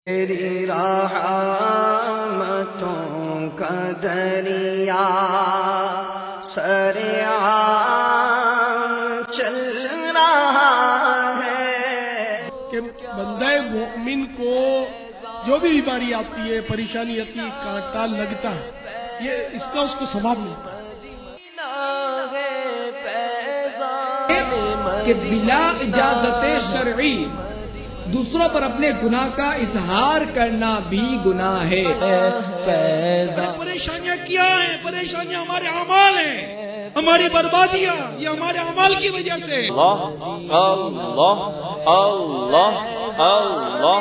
تیری رحمتوں کا دریا سریعان چل رہا ہے کہ بندہ مومن کو جو بھی بیماری آتی ہے، پریشانی آتی ہے، کانٹا لگتا ہے، یہ اس کا اس کو ثواب ملتا ہے کہ بلا اجازت شرعی دوسروں پر اپنے گناہ کا اظہار کرنا بھی گناہ ہے۔ پریشانیاں کیا ہیں؟ پریشانیاں ہمارے اعمال ہیں، ہماری بربادیاں یہ ہمارے اعمال کی وجہ سے۔ اللہ اللہ اللہ اللہ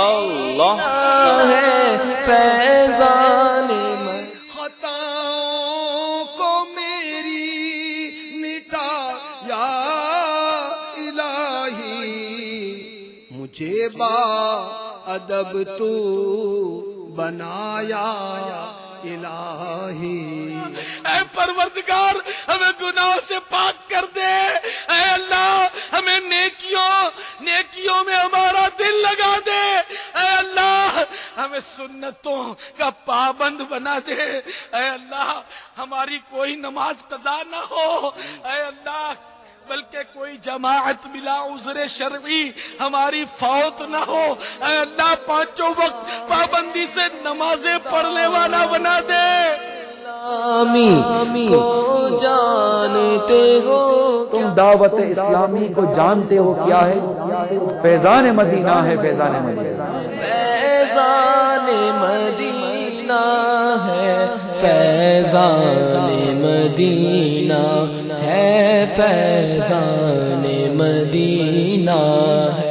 اللہ ہے فیضان خطاؤں کو میری مٹا یا الہی، مجھے با ادب تو بنایا الہی۔ اے پروردگار ہمیں گناہوں سے پاک کر دے، اے اللہ ہمیں نیکیوں میں ہمارا دل لگا دے، اے اللہ ہمیں سنتوں کا پابند بنا دے، اے اللہ ہماری کوئی نماز قضا نہ ہو، اے اللہ بلکہ کوئی جماعت بلا عذر شرعی ہماری فوت نہ ہو، اے اللہ پانچوں وقت پابندی سے نمازیں پڑھنے والا بنا دے۔ اسلامی کو جانتے ہو، تم دعوت اسلامی کو جانتے ہو کیا ہے؟ فیضان مدینہ ہے، فیضان مدینہ، فیضان مدینہ ہے، فیضان مدینہ ہے، فیضان مدینہ ہے۔